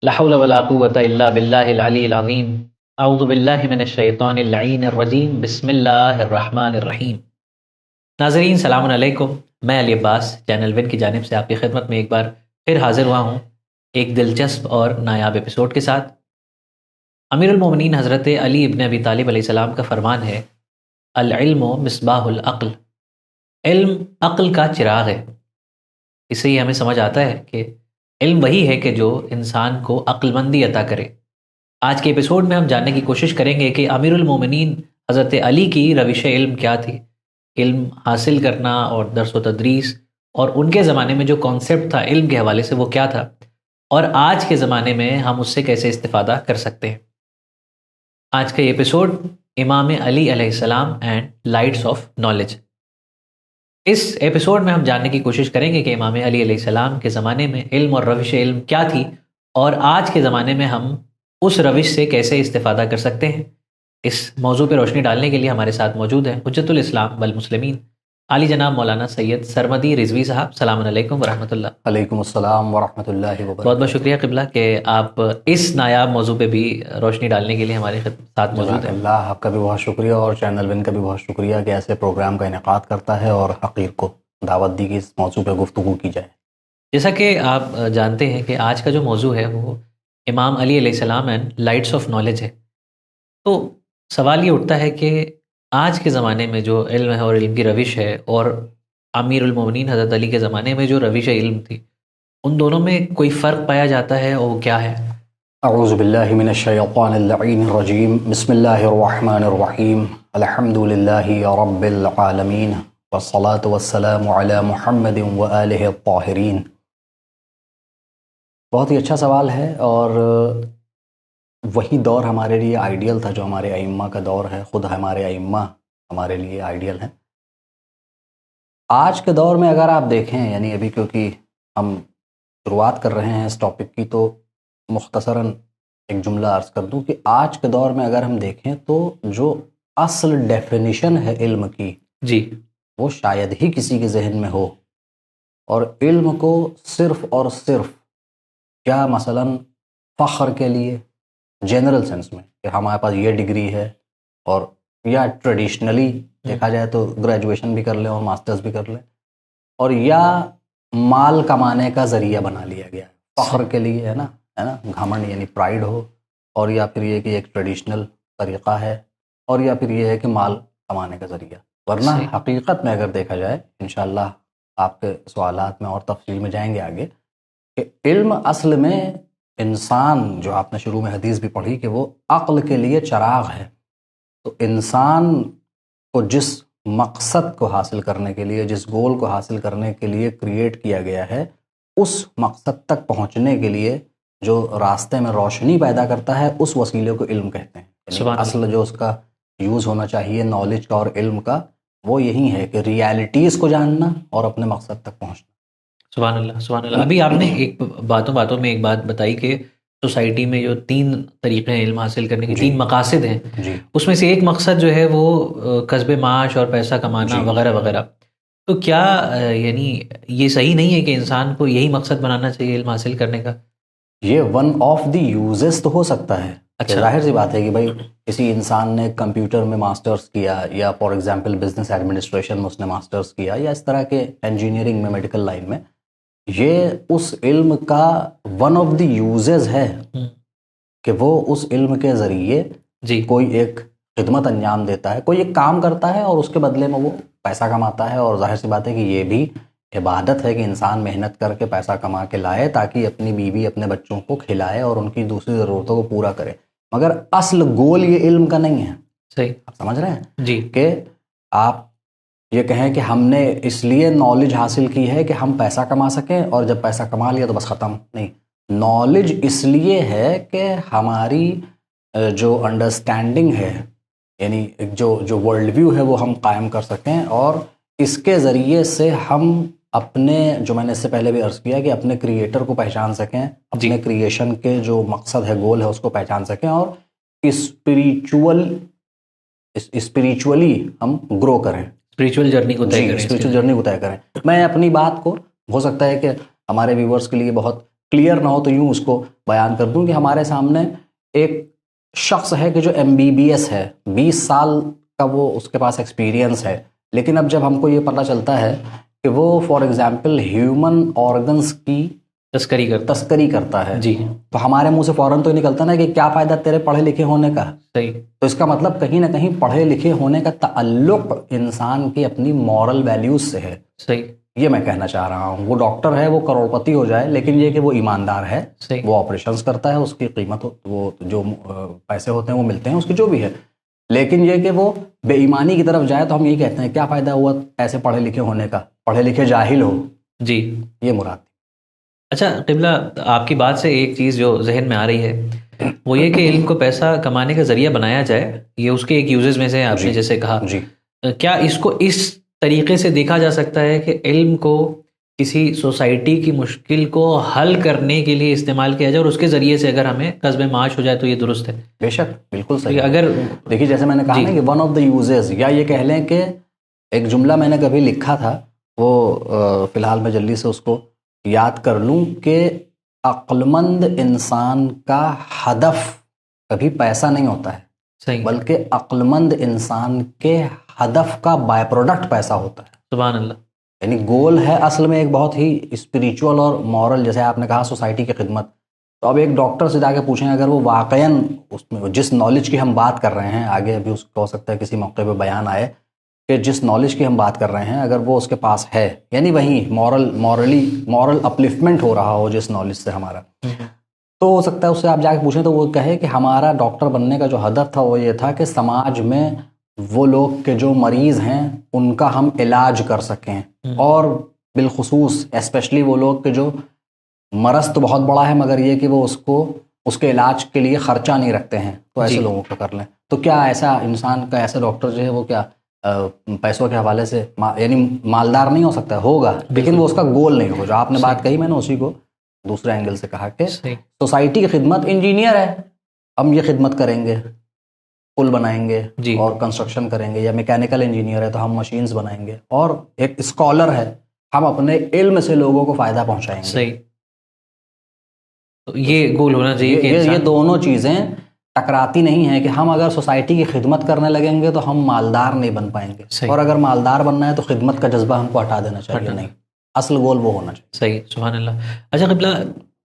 لا حول ولا قوة الا باللہ العلی العظیم۔ اعوذ باللہ من الشیطان اللعین الرجیم، بسم اللہ الرحمن الرحیم۔ ناظرین سلام علیکم، میں علی عباس چینل ون کی جانب سے آپ کی خدمت میں ایک بار پھر حاضر ہوا ہوں ایک دلچسپ اور نایاب ایپیسوڈ کے ساتھ۔ امیر المومنین حضرت علی ابن ابی طالب علیہ السلام کا فرمان ہے، العلم مصباح العقل، علم عقل کا چراغ ہے۔ اس سے ہی ہمیں سمجھ آتا ہے کہ علم وہی ہے کہ جو انسان کو عقل مندی عطا کرے۔ آج کے ایپیسوڈ میں ہم جاننے کی کوشش کریں گے کہ امیر المومنین حضرت علی کی روش علم کیا تھی، علم حاصل کرنا اور درس و تدریس، اور ان کے زمانے میں جو کانسیپٹ تھا علم کے حوالے سے وہ کیا تھا، اور آج کے زمانے میں ہم اس سے کیسے استفادہ کر سکتے ہیں۔ آج کا یہ ایپیسوڈ امام علی علیہ السلام اینڈ لائٹس آف نالج۔ اس ایپیسوڈ میں ہم جاننے کی کوشش کریں گے کہ امام علی علیہ السلام کے زمانے میں علم اور روش علم کیا تھی، اور آج کے زمانے میں ہم اس روش سے کیسے استفادہ کر سکتے ہیں۔ اس موضوع پہ روشنی ڈالنے کے لیے ہمارے ساتھ موجود ہیں حجت الاسلام والمسلمین علی جناب مولانا سید سرمدی رضوی صاحب۔ السلام علیکم ورحمۃ اللہ۔ علیکم السلام ورحمۃ اللہ وبرکاتہ۔ بہت بہت شکریہ قبلہ کہ آپ اس نایاب موضوع پہ بھی روشنی ڈالنے کے لیے ہمارے ساتھ موجود جزاک ہیں۔ اللہ، آپ کا بھی بہت شکریہ، اور چینل ون کا بھی بہت شکریہ کہ ایسے پروگرام کا انعقاد کرتا ہے اور حقیر کو دعوت دی کہ اس موضوع پہ گفتگو کی جائے۔ جیسا کہ آپ جانتے ہیں کہ آج کا جو موضوع ہے وہ امام علی علیہ السلام اینڈ لائٹس آف نالج ہے، تو سوال یہ اٹھتا ہے کہ آج کے زمانے میں جو علم ہے اور علم کی روش ہے، اور امیر المومنین حضرت علی کے زمانے میں جو روش علم تھی، ان دونوں میں کوئی فرق پایا جاتا ہے، اور وہ کیا ہے؟ اعوذ باللہ من الشیطان اللعین الرجیم، بسم اللہ الرحمن الرحیم، الحمد للہ رب العالمین، والصلاة والسلام علی محمد وآلہ الطاہرین۔ بہت ہی اچھا سوال ہے، اور وہی دور ہمارے لیے آئیڈیل تھا جو ہمارے ائمہ کا دور ہے۔ خود ہمارے ائمہ ہمارے لیے آئیڈیل ہیں۔ آج کے دور میں اگر آپ دیکھیں، یعنی ابھی کیونکہ ہم شروعات کر رہے ہیں اس ٹاپک کی، تو مختصراً ایک جملہ عرض کر دوں کہ آج کے دور میں اگر ہم دیکھیں تو جو اصل ڈیفینیشن ہے علم کی، جی، وہ شاید ہی کسی کے ذہن میں ہو۔ اور علم کو صرف اور صرف کیا مثلاً فخر کے لیے جنرل سینس میں کہ ہمارے پاس یہ ڈگری ہے، اور یا ٹریڈیشنلی دیکھا جائے تو گریجویشن بھی کر لیں اور ماسٹرز بھی کر لیں، اور یا مال کمانے کا ذریعہ بنا لیا گیا ہے فخر کے لیے، ہے نا گھمنڈ یعنی پرائیڈ ہو، اور یا پھر یہ کہ ایک ٹریڈیشنل طریقہ ہے، اور یا پھر یہ ہے کہ مال کمانے کا ذریعہ۔ ورنہ حقیقت میں اگر دیکھا جائے، انشاءاللہ آپ کے سوالات میں اور تفصیل میں جائیں گے آگے، کہ علم اصل میں انسان، جو آپ نے شروع میں حدیث بھی پڑھی کہ وہ عقل کے لیے چراغ ہے، تو انسان کو جس مقصد کو حاصل کرنے کے لیے، جس گول کو حاصل کرنے کے لیے کریٹ کیا گیا ہے، اس مقصد تک پہنچنے کے لیے جو راستے میں روشنی پیدا کرتا ہے، اس وسیلے کو علم کہتے ہیں۔ یعنی اصل جو اس کا یوز ہونا چاہیے نالج کا اور علم کا، وہ یہی ہے کہ ریالٹیز کو جاننا اور اپنے مقصد تک پہنچنا۔ سبحان اللہ سبحان اللہ۔ ابھی آپ نے ایک باتوں میں ایک بات بتائی کہ سوسائٹی میں جو 3 طریقے ہیں علم حاصل کرنے کے، 3 مقاصد ہیں، اس میں سے ایک مقصد جو ہے وہ کسب معاش اور پیسہ کمانا وغیرہ وغیرہ، تو کیا یعنی یہ صحیح نہیں ہے کہ انسان کو یہی مقصد بنانا چاہیے علم حاصل کرنے کا؟ یہ ون آف دی یوزز تو ہو سکتا ہے۔ اچھا، ظاہر سی بات ہے کہ بھائی کسی انسان نے کمپیوٹر میں ماسٹرز کیا، یا فار ایگزامپل بزنس ایڈمنسٹریشن میں اس نے ماسٹرز کیا، یا اس طرح کے انجینئرنگ میں، میڈیکل لائن میں، یہ اس علم کا ون آف دی یوزز ہے کہ وہ اس علم کے ذریعے کوئی ایک خدمت انجام دیتا ہے، کوئی ایک کام کرتا ہے، اور اس کے بدلے میں وہ پیسہ کماتا ہے۔ اور ظاہر سی بات ہے کہ یہ بھی عبادت ہے کہ انسان محنت کر کے پیسہ کما کے لائے تاکہ اپنی بیوی، اپنے بچوں کو کھلائے اور ان کی دوسری ضرورتوں کو پورا کرے، مگر اصل گول یہ علم کا نہیں ہے۔ صحیح، آپ سمجھ رہے ہیں جی، کہ آپ یہ کہیں کہ ہم نے اس لیے نالج حاصل کی ہے کہ ہم پیسہ کما سکیں، اور جب پیسہ کما لیا تو بس ختم نہیں۔ نالج اس لیے ہے کہ ہماری جو انڈرسٹینڈنگ ہے، یعنی جو ورلڈ ویو ہے، وہ ہم قائم کر سکیں، اور اس کے ذریعے سے ہم اپنے، جو میں نے اس سے پہلے بھی عرض کیا، کہ اپنے کریٹر کو پہچان سکیں، اپنے کریشن کے جو مقصد ہے، گول ہے، اس کو پہچان سکیں، اور اسپریچولی ہم گرو کریں، اسپریچول جرنی کو طے کریں، اسپریچول جرنی کو طے کریں۔ میں اپنی بات کو، ہو سکتا ہے کہ ہمارے ویورز کے لیے بہت کلیئر نہ ہو تو یوں اس کو بیان کر دوں کہ ہمارے سامنے ایک شخص ہے کہ جو MBBS ہے، 20 سال کا وہ اس کے پاس ایکسپیرینس ہے، لیکن اب جب ہم کو یہ پتہ چلتا ہے کہ وہ فار ایگزامپل ہیومن آرگنس کی تسکری کرتا ہے، جی، تو ہمارے منہ سے فوراً تو نکلتا نا کہ کیا فائدہ تیرے پڑھے لکھے ہونے کا. صحیح. تو اس کا مطلب کہیں نہ کہیں پڑھے لکھے ہونے کا تعلق انسان کی اپنی مورل ویلیوز سے ہے. صحیح. یہ میں کہنا چاہ رہا ہوں. وہ ڈاکٹر ہے، وہ کروڑپتی ہو جائے، لیکن یہ کہ وہ ایماندار ہے، صحیح. وہ آپریشنز کرتا ہے، اس کی قیمت وہ جو پیسے ہوتے ہیں وہ ملتے ہیں، اس کی جو بھی ہے. لیکن یہ کہ وہ بے ایمانی کی طرف جائے تو ہم یہی کہتے ہیں کیا فائدہ ہوا ایسے پڑھے لکھے ہونے کا، پڑھے لکھے جاہل ہو. جی، یہ مراد. اچھا قبلہ، آپ کی بات سے ایک چیز جو ذہن میں آ رہی ہے وہ یہ کہ علم کو پیسہ کمانے کا ذریعہ بنایا جائے، یہ اس کے ایک یوزز میں سے آپ نے جیسے کہا. جی. کیا اس کو اس طریقے سے دیکھا جا سکتا ہے کہ علم کو کسی سوسائٹی کی مشکل کو حل کرنے کے لیے استعمال کیا جائے اور اس کے ذریعے سے اگر ہمیں کسب معاش ہو جائے تو یہ درست ہے؟ بے شک، بالکل صحیح. اگر دیکھیے جیسے میں نے کہا نا کہ ون آف دا یوزز، یا یہ کہہ لیں کہ ایک جملہ میں نے کبھی لکھا تھا، وہ فی الحال میں جلدی سے اس کو یاد کر لوں کہ عقلمند انسان کا ہدف کبھی پیسہ نہیں ہوتا ہے، صحیح، بلکہ عقلمند انسان کے ہدف کا بائی پروڈکٹ پیسہ ہوتا ہے. سبحان اللہ. یعنی گول ہے اصل میں ایک بہت ہی اسپریچول اور مورل، جیسے آپ نے کہا سوسائٹی کی خدمت. تو اب ایک ڈاکٹر سے جا کے پوچھیں اگر وہ واقعاً اس میں جس نالج کی ہم بات کر رہے ہیں، آگے ابھی اس کو ہو سکتا ہے کسی موقع پہ بیان آئے کہ جس نالج کی ہم بات کر رہے ہیں اگر وہ اس کے پاس ہے، یعنی وہیں مورل اپلفٹمنٹ ہو رہا ہو جس نالج سے ہمارا، تو ہو سکتا ہے اس سے آپ جا کے پوچھیں تو وہ کہے کہ ہمارا ڈاکٹر بننے کا جو ہدف تھا وہ یہ تھا کہ سماج میں وہ لوگ کے جو مریض ہیں ان کا ہم علاج کر سکیں، اور بالخصوص اسپیشلی وہ لوگ کے جو مرض تو بہت بڑا ہے مگر یہ کہ وہ اس کے علاج کے لیے خرچہ نہیں رکھتے ہیں، تو ایسے لوگوں کو کر لیں. تو کیا ایسا انسان کا، ایسا ڈاکٹر جو ہے وہ کیا پیسوں کے حوالے سے یعنی مالدار نہیں ہو سکتا؟ ہوگا، لیکن وہ اس کا گول نہیں ہوگا. جو آپ نے بات کہی میں نے اسی کو دوسرے اینگل سے کہا کہ سوسائٹی کی خدمت. انجینئر ہے، ہم یہ خدمت کریں گے، پل بنائیں گے اور کنسٹرکشن کریں گے، یا میکینیکل انجینئر ہے تو ہم مشینز بنائیں گے، اور ایک اسکالر ہے ہم اپنے علم سے لوگوں کو فائدہ پہنچائیں گے. صحیح. یہ گول ہونا چاہیے کہ یہ دونوں چیزیں ٹکراتی نہیں ہیں کہ ہم اگر سوسائٹی کی خدمت کرنے لگیں گے تو ہم مالدار نہیں بن پائیں گے، اور اگر مالدار بننا ہے تو خدمت کا جذبہ ہم کو ہٹا دینا چاہیے. نہیں، اصل گول وہ ہونا چاہیے. صحیح، سبحان اللہ. اچھا قبلہ،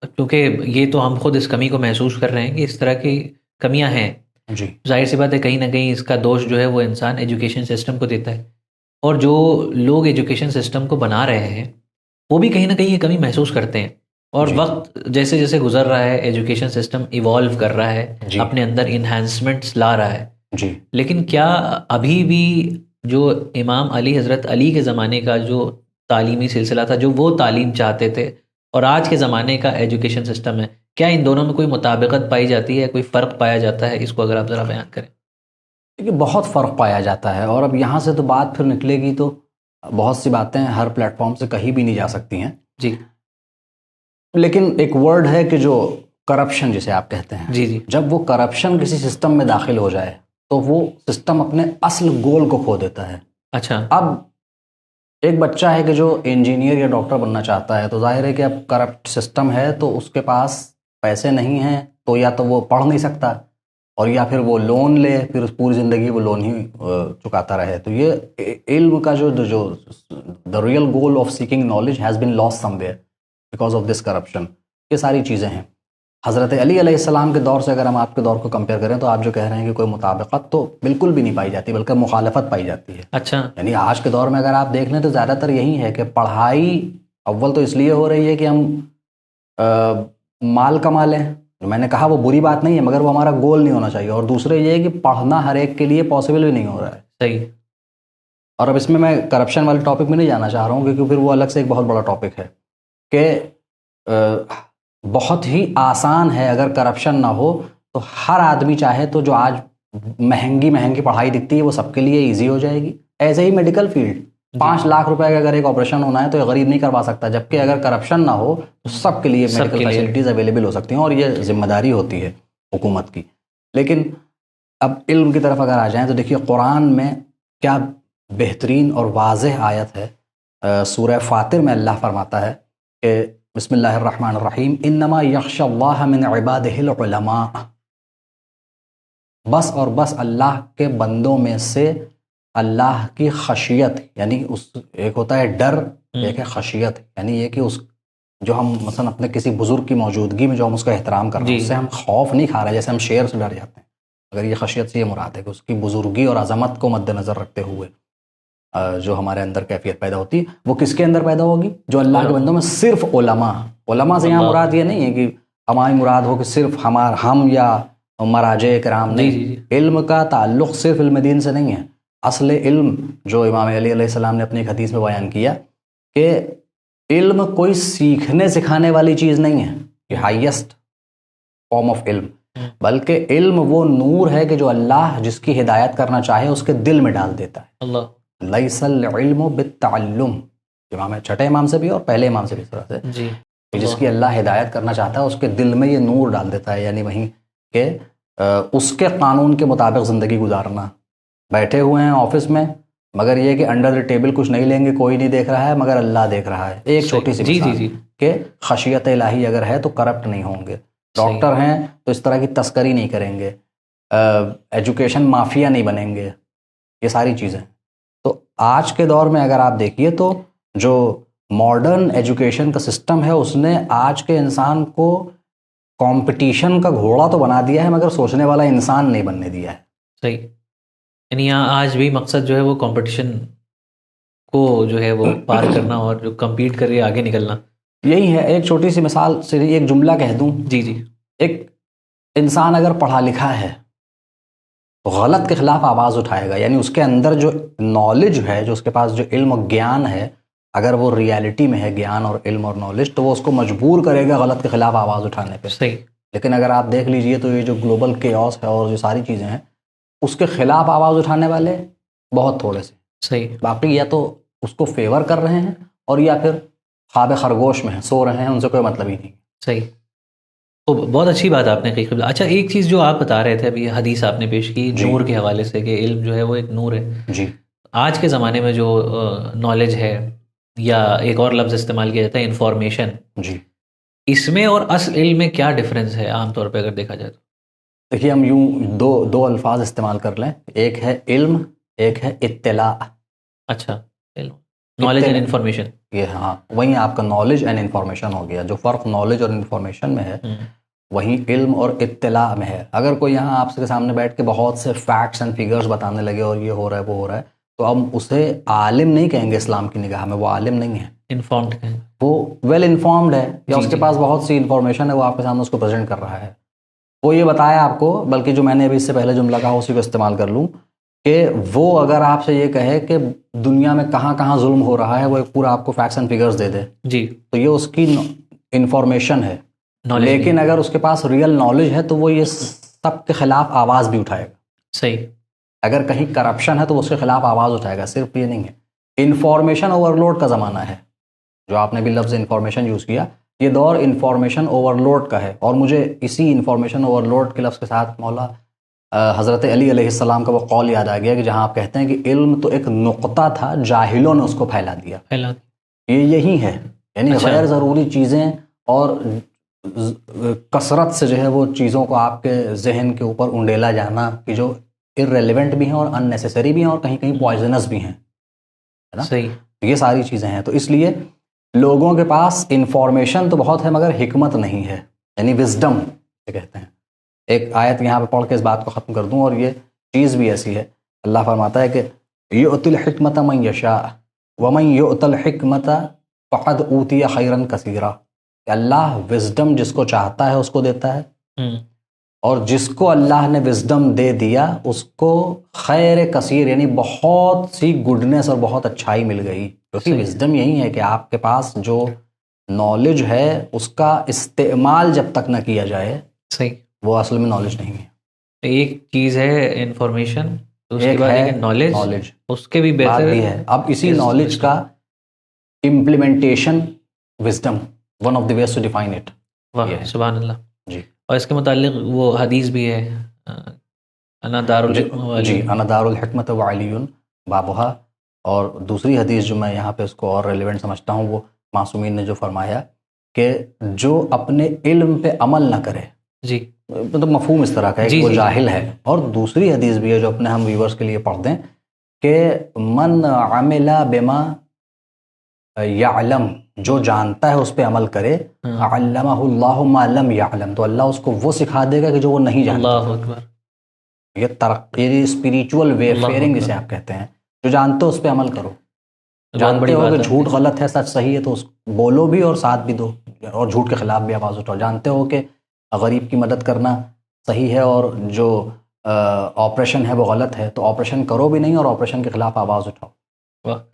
کیونکہ یہ تو ہم خود اس کمی کو محسوس کر رہے ہیں کہ اس طرح کی کمیاں ہیں، جی ظاہر سی بات ہے کہیں نہ کہیں اس کا دوش جو ہے وہ انسان ایجوکیشن سسٹم کو دیتا ہے، اور جو لوگ ایجوکیشن سسٹم کو بنا رہے ہیں وہ بھی کہیں نہ کہیں یہ کمی محسوس کرتے ہیں، اور وقت جیسے جیسے گزر رہا ہے ایجوکیشن سسٹم ایوالو کر رہا ہے، اپنے اندر انہینسمنٹس لا رہا ہے. جی. لیکن کیا ابھی بھی جو امام علی، حضرت علی کے زمانے کا جو تعلیمی سلسلہ تھا، جو وہ تعلیم چاہتے تھے، اور آج کے زمانے کا ایجوکیشن سسٹم ہے، کیا ان دونوں میں کوئی مطابقت پائی جاتی ہے، کوئی فرق پایا جاتا ہے؟ اس کو اگر آپ ذرا بیان کریں. دیکھیے بہت فرق پایا جاتا ہے، اور اب یہاں سے تو بات پھر نکلے گی تو بہت سی باتیں ہر پلیٹ فارم سے کہیں بھی نہیں جا سکتی ہیں. جی. لیکن ایک ورڈ ہے کہ جو کرپشن جسے آپ کہتے ہیں، جی. جب وہ کرپشن کسی سسٹم میں داخل ہو جائے تو وہ سسٹم اپنے اصل گول کو کھو دیتا ہے. اچھا. اب ایک بچہ ہے کہ جو انجینئر یا ڈاکٹر بننا چاہتا ہے، تو ظاہر ہے کہ اب کرپٹ سسٹم ہے تو اس کے پاس پیسے نہیں ہیں، تو یا تو وہ پڑھ نہیں سکتا، اور یا پھر وہ لون لے، پھر اس پوری زندگی وہ لون ہی چکاتا رہے. تو یہ علم کا جو the real goal of seeking knowledge has been lost somewhere because of this corruption. یہ ساری چیزیں ہیں. حضرت علی علیہ السلام کے دور سے اگر ہم آپ کے دور کو کمپیئر کریں تو آپ جو کہہ رہے ہیں کہ کوئی مطابقت تو بالکل بھی نہیں پائی جاتی، بلکہ مخالفت پائی جاتی ہے. اچھا. یعنی آج کے دور میں اگر آپ دیکھ لیں تو زیادہ تر یہی ہے کہ پڑھائی اول تو اس لیے ہو رہی ہے کہ ہم مال کما لیں. میں نے کہا وہ بری بات نہیں ہے، مگر وہ ہمارا گول نہیں ہونا چاہیے. اور دوسرے یہ ہے کہ پڑھنا ہر ایک کے لیے پاسبل بھی نہیں ہو رہا ہے. صحیح. اور اب اس میں کرپشن والے ٹاپک میں نہیں جانا چاہ رہا ہوں، کیونکہ پھر وہ الگ سے ایک بہت بڑا ٹاپک ہے کہ بہت ہی آسان ہے اگر کرپشن نہ ہو تو ہر آدمی چاہے تو جو آج مہنگی پڑھائی دکھتی ہے وہ سب کے لیے ایزی ہو جائے گی. ایسے ہی میڈیکل فیلڈ 5 لاکھ روپے کا اگر ایک آپریشن ہونا ہے تو غریب نہیں کروا سکتا، جبکہ اگر کرپشن نہ ہو تو سب کے لیے میڈیکل فیسلٹیز اویلیبل ہو سکتی ہیں، اور یہ ذمہ داری ہوتی ہے حکومت کی. لیکن اب علم کی طرف اگر آ جائیں تو دیکھیے قرآن میں کیا بہترین اور واضح آیت ہے. سورہ فاطر میں اللہ فرماتا ہے کہ بسم اللہ الرحمن الرحیم انما یخشى اللہ من عبادہ العلماء، بس اور بس اللہ کے بندوں میں سے اللہ کی خشیت، یعنی اس ایک ہوتا ہے ڈر، ایک ہے خشیت، یعنی یہ کہ اس جو ہم مثلا اپنے کسی بزرگ کی موجودگی میں جو ہم اس کا احترام کر رہے ہیں اس سے ہم خوف نہیں کھا رہے جیسے ہم شیر سے ڈر جاتے ہیں. اگر یہ خشیت سے یہ مراد ہے کہ اس کی بزرگی اور عظمت کو مد نظر رکھتے ہوئے جو ہمارے اندر کیفیت پیدا ہوتی ہے وہ کس کے اندر پیدا ہوگی؟ جو اللہ کے بندوں میں صرف علماء سے یہاں مراد یہ نہیں ہے کہ ہماری مراد ہو کہ صرف ہم یا مراجع کرام، نہیں، علم کا تعلق صرف علم دین سے نہیں ہے. اصل علم جو امام علی علیہ السلام نے اپنی ایک حدیث میں بیان کیا کہ علم کوئی سیکھنے سکھانے والی چیز نہیں ہے، یہ ہائیسٹ فارم آف علم، بلکہ علم وہ نور ہے کہ جو اللہ جس کی ہدایت کرنا چاہے اس کے دل میں ڈال دیتا ہے. اللہ لیس العلم بالتعلم، چھٹے امام سے بھی اور پہلے امام سے بھی اس طرح سے، جی، جس کی اللہ ہدایت کرنا چاہتا ہے اس کے دل میں یہ نور ڈال دیتا ہے، یعنی وہیں کہ اس کے قانون کے مطابق زندگی گزارنا. بیٹھے ہوئے ہیں آفس میں مگر یہ کہ انڈر دی ٹیبل کچھ نہیں لیں گے، کوئی نہیں دیکھ رہا ہے مگر اللہ دیکھ رہا ہے. ایک چھوٹی سی مثال کہ خشیت الہی اگر ہے تو کرپٹ نہیں ہوں گے. ڈاکٹر ہیں تو اس طرح کی تسکری نہیں کریں گے، ایجوکیشن مافیا نہیں بنیں گے، یہ ساری چیزیں. تو آج کے دور میں اگر آپ دیکھیے تو جو ماڈرن ایجوکیشن کا سسٹم ہے اس نے آج کے انسان کو کمپٹیشن کا گھوڑا تو بنا دیا ہے مگر سوچنے والا انسان نہیں بننے دیا ہے. صحیح، یعنی یہاں آج بھی مقصد جو ہے وہ کمپٹیشن کو جو ہے وہ پار کرنا اور جو کمپیٹ کر کے آگے نکلنا. یہی ہے. ایک چھوٹی سی مثال سے ایک جملہ کہہ دوں. جی، ایک انسان اگر پڑھا لکھا ہے تو غلط کے خلاف آواز اٹھائے گا، یعنی اس کے اندر جو نالج ہے، جو اس کے پاس جو علم و گیان ہے، اگر وہ ریالٹی میں ہے گیان اور علم اور نالج، تو وہ اس کو مجبور کرے گا غلط کے خلاف آواز اٹھانے پہ. صحیح. لیکن اگر آپ دیکھ لیجئے تو یہ جو گلوبل کیوس ہے اور جو ساری چیزیں ہیں اس کے خلاف آواز اٹھانے والے بہت تھوڑے سے. صحیح. باقی یا تو اس کو فیور کر رہے ہیں اور یا پھر خواب خرگوش میں ہیں، سو رہے ہیں، ان سے کوئی مطلب ہی نہیں. صحیح. تو بہت اچھی بات آپ نے کہی قبلہ. اچھا، ایک چیز جو آپ بتا رہے تھے ابھی حدیث آپ نے پیش کی نور کے حوالے سے کہ علم جو ہے وہ ایک نور ہے. جی. آج کے زمانے میں جو نالج ہے یا ایک اور لفظ استعمال کیا جاتا ہے انفارمیشن، جی، اس میں اور اصل علم میں کیا ڈفرینس ہے عام طور پہ اگر دیکھا جائے تو؟ دیکھیے ہم یوں دو الفاظ استعمال کر لیں، ایک ہے علم، ایک ہے اطلاع. اچھا، نالج اینڈ انفارمیشن. یہ ہاں وہیں آپ کا نالج اینڈ انفارمیشن ہو گیا. جو فرق نالج اور انفارمیشن میں ہے وہیں علم اور اطلاع میں ہے. اگر کوئی یہاں آپ کے سامنے بیٹھ کے بہت سے فیکٹس اینڈ فگرز بتانے لگے اور یہ ہو رہا ہے وہ ہو رہا ہے تو ہم اسے عالم نہیں کہیں گے. اسلام کی نگاہ میں وہ عالم نہیں ہے، انفارمڈ کہیں، وہ ویل انفارمڈ ہے، یا اس کے پاس بہت سی انفارمیشن ہے، وہ آپ کے سامنے اس کو پریزنٹ کر رہا ہے. وہ یہ بتایا آپ کو، بلکہ جو میں نے ابھی اس سے پہلے جملہ کہا اسی کو استعمال کر لوں کہ وہ اگر آپ سے یہ کہے کہ دنیا میں کہاں کہاں ظلم ہو رہا ہے، وہ ایک پورا آپ کو فیکٹس اینڈ فگرز دے دے، جی، تو یہ اس کی انفارمیشن ہے. لیکن اگر اس کے پاس ریئل نالج ہے تو وہ یہ سب کے خلاف آواز بھی اٹھائے گا. صحیح. اگر کہیں کرپشن ہے تو وہ اس کے خلاف آواز اٹھائے گا. صرف یہ نہیں ہے. انفارمیشن اوور لوڈ کا زمانہ ہے، جو آپ نے بھی لفظ انفارمیشن یوز کیا، یہ دور انفارمیشن اوور لوڈ کا ہے. اور مجھے اسی انفارمیشن اوور لوڈ کے لفظ کے ساتھ مولا حضرت علی علیہ السلام کا وہ قول یاد آ گیا کہ جہاں آپ کہتے ہیں کہ علم تو ایک نقطہ تھا، جاہلوں نے اس کو پھیلا دیا. یہی ہے، یعنی غیر ضروری چیزیں اور کثرت سے جو ہے وہ چیزوں کو آپ کے ذہن کے اوپر انڈیلا جانا کہ جو ارریلیونٹ بھی ہیں اور ان نیسیسری بھی ہیں اور کہیں کہیں پوائزنس بھی ہیں، ہے نا؟ صحیح. یہ ساری چیزیں ہیں. تو اس لیے لوگوں کے پاس انفارمیشن تو بہت ہے مگر حکمت نہیں ہے، یعنی وزڈم کہتے ہیں. ایک آیت یہاں پہ پڑھ کے اس بات کو ختم کر دوں، اور یہ چیز بھی ایسی ہے. اللہ فرماتا ہے کہ یؤتی الحکمت من یشاء ومن یؤت الحکمت فقد اوتی خیرا کثیرا. کہ اللہ وزڈم جس کو چاہتا ہے اس کو دیتا ہے، اور جس کو اللہ نے وزڈم دے دیا اس کو خیر کثیر، یعنی بہت سی گڈنس اور بہت اچھائی مل گئی. کیونکہ وزڈم یہی ہے کہ آپ کے پاس جو نالج ہے اس کا استعمال جب تک نہ کیا جائے، صحیح، وہ اصل میں نالج نہیں ہے. ایک چیز ہے انفارمیشن، اس کے ایک بعد ہے نالج، اس کے بھی بہتر بھی ہے. اب اسی نالج کا implementation wisdom, one of the ways to define it. سبحان اللہ. جی. اور اس کے متعلق وہ حدیث بھی ہے، انا دار الحکمت. جی، انا دار الحکمت وعلی بابھا. اور دوسری حدیث جو میں یہاں پہ اس کو اور ریلیونٹ سمجھتا ہوں وہ معصومین نے جو فرمایا کہ جو اپنے علم پہ عمل نہ کرے، جی مطلب مفہوم اس طرح کا ہے کہ وہ جاہل ہے. اور دوسری حدیث بھی ہے جو اپنے ہم ویورز کے لیے پڑھ دیں کہ من عمل بما یعلم، جو جانتا ہے اس پہ عمل کرے، علمہ اللہ ما لم یعلم، تو اللہ اس کو وہ سکھا دے گا کہ جو وہ نہیں جانتا. اللہ اکبر. یہ ترقی اسپریچول ویفیئرنگ جسے آپ کہتے ہیں، جو جانتے ہو اس پہ عمل کرو. جانتے ہو کہ جھوٹ غلط ہے سچ صحیح ہے تو بولو بھی اور ساتھ بھی دو، اور جھوٹ کے خلاف بھی آواز اٹھاؤ. جانتے ہو کہ غریب کی مدد کرنا صحیح ہے اور جو آپریشن ہے وہ غلط ہے تو آپریشن کرو بھی نہیں اور آپریشن کے خلاف آواز اٹھاؤ.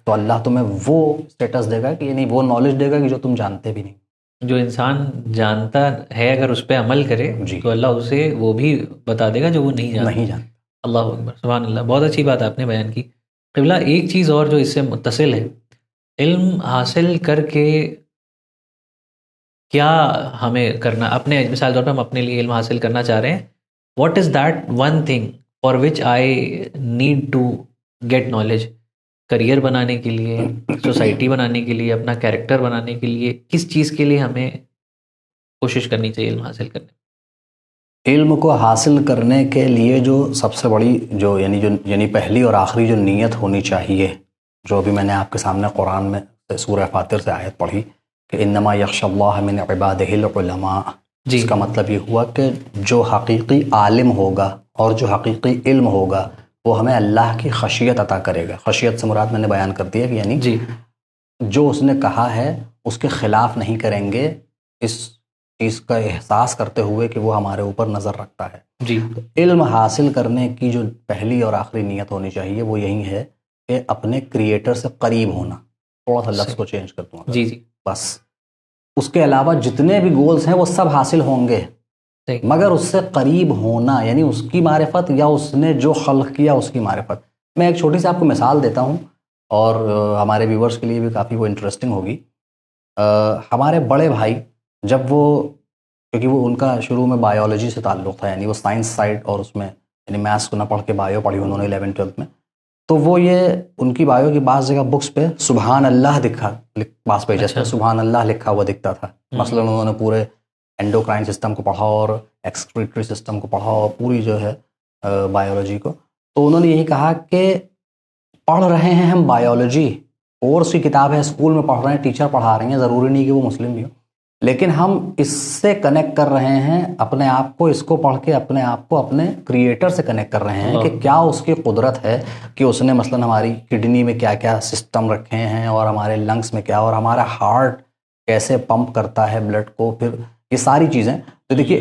تو اللہ تمہیں وہ اسٹیٹس دے گا کہ یعنی وہ نالج دے گا کہ جو تم جانتے بھی نہیں. جو انسان جانتا ہے اگر اس پہ عمل کرے جی تو اللہ اسے وہ بھی بتا دے گا جو وہ نہیں جانتا. اللہ اکبر، سبحان اللہ. بہت اچھی بات آپ نے بیان کی. قبلہ ایک چیز اور جو اس سے متصل ہے، علم حاصل کر کے کیا ہمیں کرنا، اپنے مثال طور پر ہم اپنے لیے علم حاصل کرنا چاہ رہے ہیں، what is that one thing for which I need to get knowledge? Career بنانے کے لیے، سوسائٹی بنانے کے لیے، اپنا کیریکٹر بنانے کے لیے، کس چیز کے لیے ہمیں کوشش کرنی چاہیے علم حاصل کرنے؟ علم کو حاصل کرنے کے لیے جو سب سے بڑی یعنی پہلی اور آخری جو نیت ہونی چاہیے، جو بھی میں نے آپ کے سامنے قرآن میں سورہ فاطر سے آیت پڑھی کہ انما یخشی اللہ من عبادہ العلماء، اس کا مطلب یہ ہوا کہ جو حقیقی عالم ہوگا اور جو حقیقی علم ہوگا وہ ہمیں اللہ کی خشیت عطا کرے گا. خشیت سے مراد میں نے بیان کر دیا کہ یعنی جو اس نے کہا ہے اس کے خلاف نہیں کریں گے، اس چیز کا احساس کرتے ہوئے کہ وہ ہمارے اوپر نظر رکھتا ہے. تو علم حاصل کرنے کی جو پہلی اور آخری نیت ہونی چاہیے وہ یہی ہے کہ اپنے کریٹر سے قریب ہونا. تھوڑا سا لفظ کو چینج کر دوں گا، بس. اس کے علاوہ جتنے بھی گولز ہیں وہ سب حاصل ہوں گے، مگر اس سے قریب ہونا یعنی اس کی معرفت یا اس نے جو خلق کیا اس کی معرفت. میں ایک چھوٹی سی آپ کو مثال دیتا ہوں اور ہمارے ویورز کے لیے بھی کافی وہ انٹرسٹنگ ہوگی. ہمارے بڑے بھائی جب وہ، کیونکہ وہ ان کا شروع میں بایولوجی سے تعلق تھا، یعنی وہ سائنس سائڈ اور اس میں یعنی میتھس کو نہ پڑھ کے بایو پڑھی انہوں نے 11th-12th میں، تو وہ یہ ان کی بایو کی بعض جگہ بکس پہ سبحان اللہ بعض پیجز پہ سبحان اللہ لکھا ہوا دکھتا تھا. مثلا انہوں نے پورے اینڈوکرائن سسٹم کو پڑھا اور ایکسکریٹری سسٹم کو پڑھا اور پوری جو ہے بایولوجی کو، تو انہوں نے یہی کہا کہ پڑھ رہے ہیں ہم بایولوجی، کورس کی کتاب ہے، اسکول میں پڑھ رہے ہیں، ٹیچر پڑھا رہے ہیں، ضروری نہیں کہ وہ مسلم بھی ہو، لیکن ہم اس سے کنیکٹ کر رہے ہیں اپنے آپ کو، اس کو پڑھ کے اپنے آپ کو اپنے کریٹر سے کنیکٹ کر رہے ہیں کہ کیا اس کی قدرت ہے کہ اس نے مثلا ہماری کڈنی میں کیا کیا سسٹم رکھے ہیں اور ہمارے لنگس میں کیا، اور ہمارا ہارٹ کیسے پمپ کرتا ہے بلڈ کو، پھر یہ ساری چیزیں. تو دیکھیے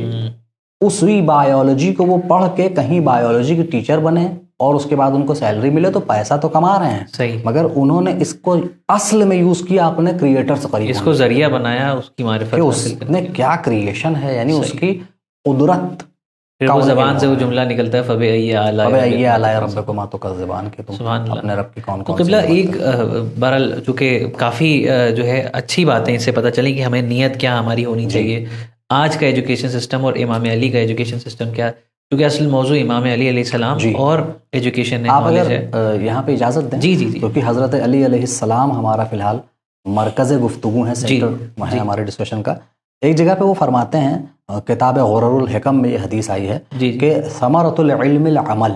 اسی بایولوجی کو وہ پڑھ کے کہیں بایولوجی کے ٹیچر بنے اور اس کے بعد ان کو سیلری ملے تو پیسہ تو کما رہے ہیں صحیح، مگر انہوں نے اس کو اصل میں یوز کیا اپنے کریٹر سے قریب، اس کو ذریعہ بنایا اس کی معرفت کہ اس نے کیا کریشن ہے، یعنی اس کی قدرت. پھر وہ زبان سے وہ جملہ نکلتا ہے فَبِأَيِّ آلَاءِ رَبِّكُمَا تُكَذِّبَانِ، کہ تم اپنے رب کی کون تو قبلہ ایک بہرحال چونکہ کافی جو ہے اچھی باتیں اس سے پتہ چلی کہ ہمیں نیت کیا ہماری ہونی چاہیے. آج کا ایجوکیشن سسٹم اور امام علی کا ایجوکیشن سسٹم کیا، کیونکہ اصل موضوع امام علی علیہ السلام اور ایجوکیشن ہے. آپ اگر یہاں پہ اجازت دیں، جی کیونکہ حضرت علی علیہ السلام ہمارا فی الحال مرکز گفتگو ہے، سینٹر ہے ہمارے ڈسکشن کا. ایک جگہ پہ وہ فرماتے ہیں، کتاب غرر الحکم میں یہ حدیث آئی ہے کہ ثمرۃ العلم العمل،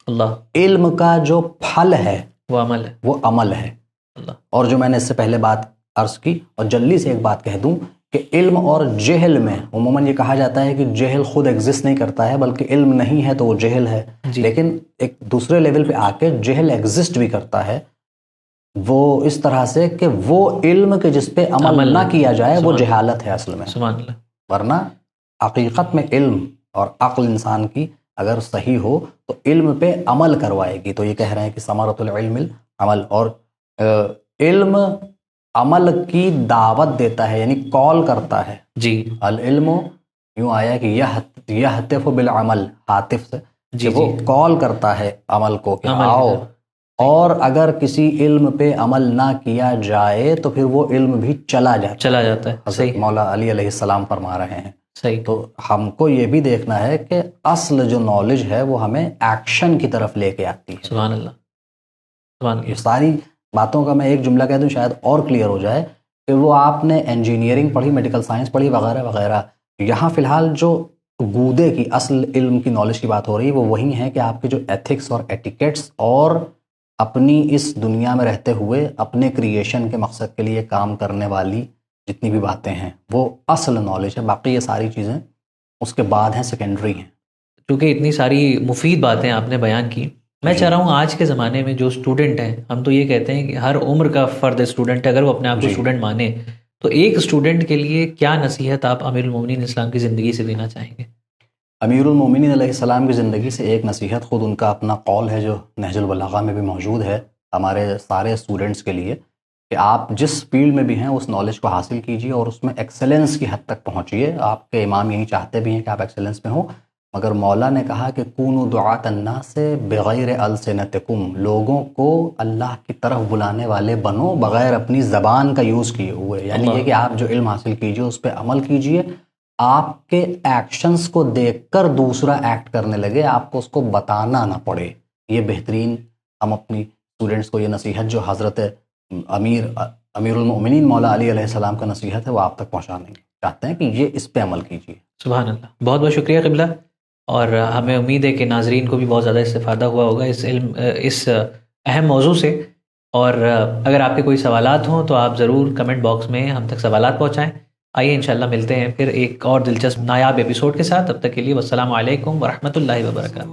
اللہ، علم کا جو پھل ہے وہ عمل ہے، وہ عمل ہے. اور جو میں نے اس سے پہلے بات عرض کی، اور جلدی سے ایک بات کہہ دوں کہ علم اور جہل میں عموماً یہ کہا جاتا ہے کہ جہل خود ایگزسٹ نہیں کرتا ہے بلکہ علم نہیں ہے تو وہ جہل ہے، لیکن ایک دوسرے لیول پہ آ کے جہل ایگزسٹ بھی کرتا ہے، وہ اس طرح سے کہ وہ علم کے جس پہ عمل نہ کیا جائے وہ جہالت ہے اصل میں. ورنہ حقیقت میں علم اور عقل انسان کی اگر صحیح ہو تو علم پہ عمل کروائے گی. تو یہ کہہ رہے ہیں کہ ثمرۃ العلم العمل، اور علم عمل کی دعوت دیتا ہے، یعنی کال کرتا ہے. العلم یوں آیا کہ یہتف بالعمل، ہاتف سے، کہ وہ کال کرتا ہے عمل کو کہ آؤ. اور اگر کسی علم پہ عمل نہ کیا جائے تو پھر وہ علم بھی چلا جاتا ہے. حضرت مولا علی علیہ السلام فرما رہے ہیں. تو ہم کو یہ بھی دیکھنا ہے کہ اصل جو نالج ہے وہ ہمیں ایکشن کی طرف لے کے آتی ہے. سبحان اللہ. یہ ساری باتوں کا میں ایک جملہ کہہ دوں شاید اور کلیئر ہو جائے کہ وہ آپ نے انجینئرنگ پڑھی، میڈیکل سائنس پڑھی وغیرہ وغیرہ. یہاں فی الحال جو گودے کی اصل علم کی نالج کی بات ہو رہی ہے وہ وہی ہے کہ آپ کے جو ایتھکس اور ایٹیکیٹس اور اپنی اس دنیا میں رہتے ہوئے اپنے کریشن کے مقصد کے لیے کام کرنے والی جتنی بھی باتیں ہیں وہ اصل نالج ہے. باقی یہ ساری چیزیں اس کے بعد ہیں، سیکنڈری ہیں. چونکہ اتنی ساری مفید باتیں آپ نے بیان کی، میں چاہ رہا ہوں آج کے زمانے میں جو اسٹوڈنٹ ہیں، ہم تو یہ کہتے ہیں کہ ہر عمر کا فرد اسٹوڈنٹ ہے، اگر وہ اپنے آپ کو اسٹوڈنٹ مانے تو ایک اسٹوڈنٹ کے لیے کیا نصیحت آپ امیر المومنین اسلام کی زندگی سے دینا چاہیں گے؟ امیر المومنین علیہ السلام کی زندگی سے ایک نصیحت خود ان کا اپنا قول ہے جو نہج البلاغہ میں بھی موجود ہے ہمارے سارے اسٹوڈنٹس کے لیے، کہ آپ جس فیلڈ میں بھی ہیں اس نالج کو حاصل کیجئے اور اس میں ایکسلنس کی حد تک پہنچیے. آپ کے امام یہی چاہتے بھی ہیں کہ آپ ایکسلنس میں ہوں، مگر مولا نے کہا کہ کونوا دعاۃ الناس بغیر السنتکم، لوگوں کو اللہ کی طرف بلانے والے بنو بغیر اپنی زبان کا یوز کیے ہوئے. یعنی یہ کہ آپ جو علم حاصل کیجئے اس پہ عمل کیجئے، آپ کے ایکشنز کو دیکھ کر دوسرا ایکٹ کرنے لگے، آپ کو اس کو بتانا نہ پڑے. یہ بہترین ہم اپنی اسٹوڈنٹس کو یہ نصیحت جو حضرت امیر المؤمنین مولا علی علیہ السلام کا نصیحت ہے وہ آپ تک پہنچانے چاہتے ہیں کہ یہ اس پہ عمل کیجیے. سبحان اللہ، بہت بہت شکریہ قبلہ، اور ہمیں امید ہے کہ ناظرین کو بھی بہت زیادہ استفادہ ہوا ہوگا اس اہم موضوع سے. اور اگر آپ کے کوئی سوالات ہوں تو آپ ضرور کمنٹ باکس میں ہم تک سوالات پہنچائیں. آئیے انشاءاللہ ملتے ہیں پھر ایک اور دلچسپ نایاب ایپیسوڈ کے ساتھ. تب تک کے لیے والسلام علیکم ورحمۃ اللہ وبرکاتہ.